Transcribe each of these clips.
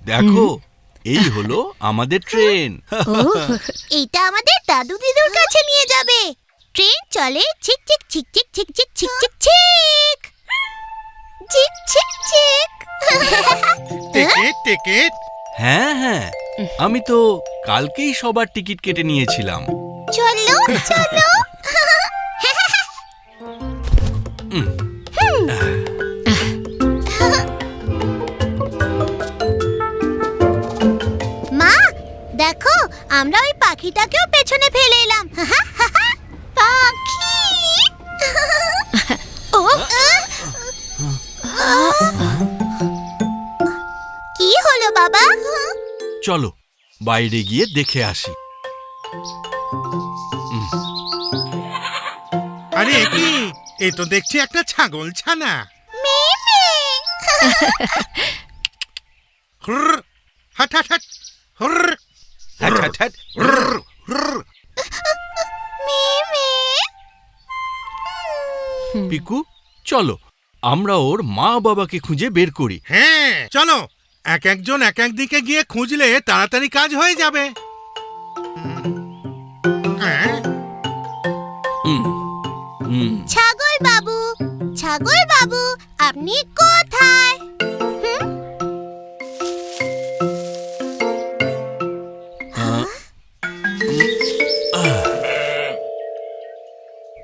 দেখো এই হলো আমাদের ট্রেন। এটা আমাদের দাদু দিদুর কাছে নিয়ে যাবে। ট্রেন চলে six six six six six six six six six six six six. Ticket ticket. হ্যাঁ হ্যাঁ, আমি তো কালকেই সবার টিকিট কেটে নিয়েছিলাম। চলো চলো। মা দেখো, আমরা ওই পাখিটাকেও পেছনে ফেলে এলাম। পাখি। ও কি হলো বাবা? চলো বাইরে গিয়ে দেখে আসি। আরে কি, এই তো দেখছি একটা ছাগল ছানা। হুর, হাট হাট হাট, হুর, হ্যাট, হ্যাট, হ্যাট। হুর, হুর। পিকু চলো আমরা ওর মা বাবাকে খুঁজে বের করি। হ্যাঁ চলো, এক একজন এক এক দিকে গিয়ে খুঁজলে তাড়াতাড়ি কাজ হয়ে যাবে। হ্যাঁ, ছাগল বাবু, ছাগল বাবু, আপনি কোথায়?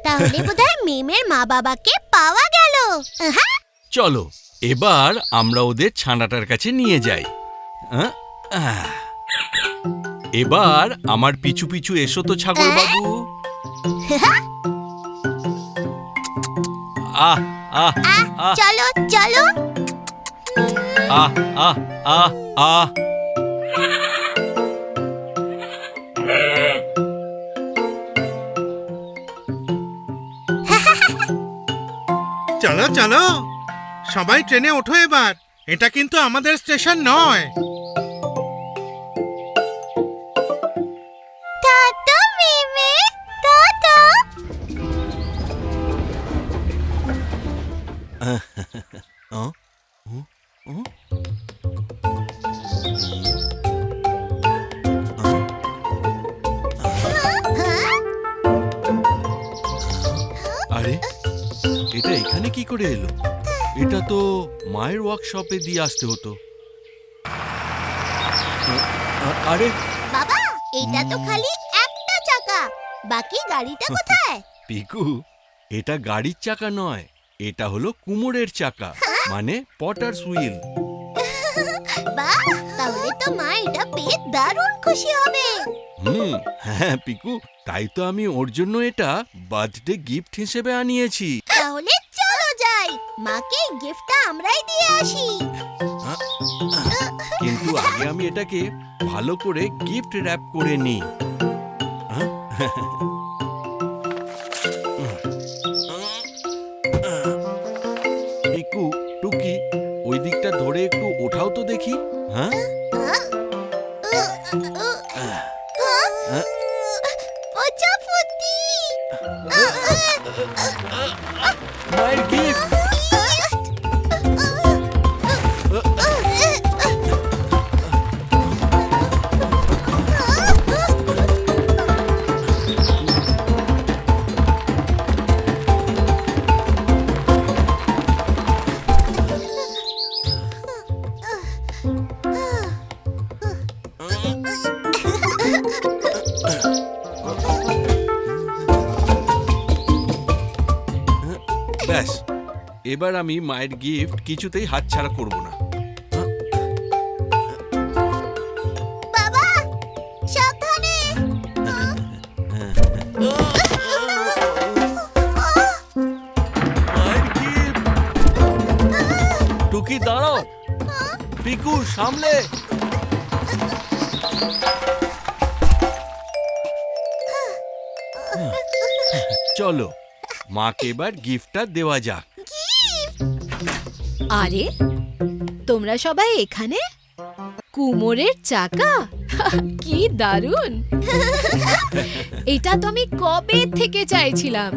তাহলে বোধহয় মিমের মা বাবাকে পাওয়া গেল। চলো এবার আমরা ওদের ছানাটার কাছে নিয়ে যাই। এবার আমার পিছু পিছু এসো তো ছাগল বাবু। আহ আহ আহ চলো চলো। আহ আহ আহ আহ। চলো চলো, সবাই ট্রেনে ওঠো এবার। এটা কিন্তু আমাদের স্টেশন নয়। টাটা মিমে, টাটা। আরে এটা এখানে কি করে এলো? এটা তো মায়ের ওয়ার্কশপে দিয়ে আসতে হতো। আরে বাবা, এটা তো খালি একটা চাকা, বাকি গাড়িটা কোথায়? পিকু, এটা গাড়ির চাকা নয়, এটা হলো কুমোরের চাকা, মানে পটারস হুইল। বাহ, তাহলে তো মা এটা পেয়ে দারুণ খুশি হবে। হ্যাঁ পিকু, তাই তো আমি ওর জন্য এটা বার্থডে গিফট হিসেবে আনিয়েছি। তাহলে চলো যাই, মাকে গিফটটা আমরাই দিয়ে আসি। কিন্তু আগে আমি এটাকে ভালো করে গিফট র্যাপ করে নিই। পিকু, টুকি, ওই দিকটা ধরে একটু ওঠাও তো দেখি। হ্যাঁ প্রজাপতি। মায়ের গিফট। ব্যাস, এবার আমি মায়ের গিফট কিছুতেই হাতছাড়া করব না। বাবা সাবধানে। মায়ের গিফট। টুকি দাঁড়াও, পিকু সামলে। চলো মাকে এবার গিফটটা দেওয়া যাক। আরে তোমরা সবাই এখানে? কুমোরের চাকা, কি দারুণ! এটা তো আমি কবে থেকে চাইছিলাম।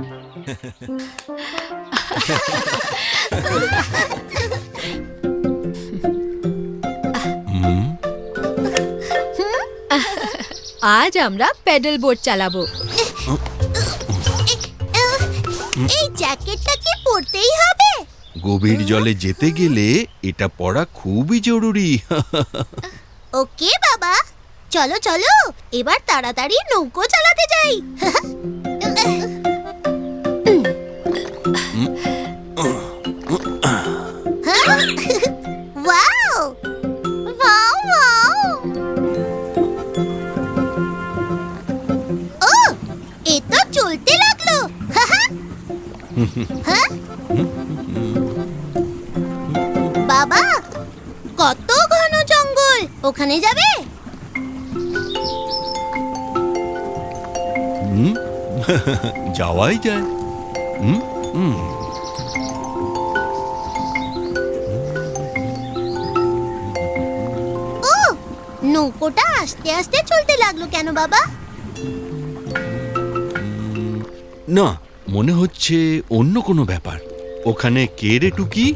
আজ আমরা প্যাডেল বোট চালাবো। এই জ্যাকেটটা কি পরতেই হবে? গভীর জলে যেতে গেলে এটা পরা খুবই জরুরি। ওকে বাবা, চলো চলো এবার তাড়াতাড়ি নৌকো চালাতে যাই। Wow wow wow! ও, এ তো চলতে লাগলো। হ্যাঁ? বাবা, কত ঘন জঙ্গল, ওখানে যাবে? হুম, যাওয়াই যায়। হুম, হুম। ও, নৌকোটা আস্তে আস্তে চলতে লাগলো কেন বাবা? না, মনে হচ্ছে অন্য কোনো ব্যাপার। ওখানে কে রে টুকি?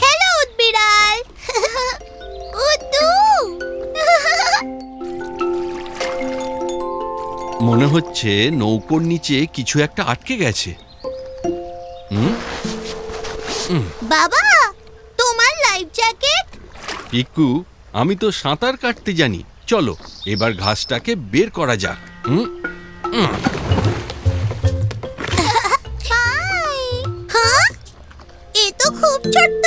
হ্যালো উদবিড়াল। উদু। মনে হচ্ছে নৌকোর নিচে কিছু একটা আটকে গেছে। হুম, বাবা, তোমার লাইফ জ্যাকেট? পিকু, আমি তো সাঁতার কাটতে জানি। চলো এবার ঘাসটাকে বের করা যাক। হুম, হ্যাঁ, এ তো খুব ছোট্ট।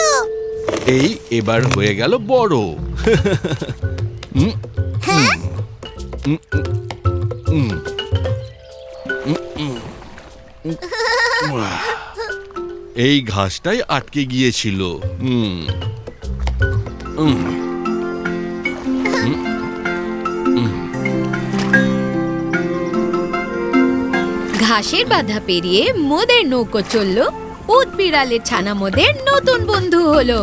এই এবার হয়ে গেল বড়। হুম, হ্যাঁ, হুম, হুম, হুম, হুম, হুম। এই ঘাসটাই আটকে গিয়েছিল। হুম, হুম, হুম, হুম। ঘাসের বাধা পেরিয়ে মোদের নৌকো চললো। উদবিড়ালের ছানা মোদের নতুন বন্ধু হলো।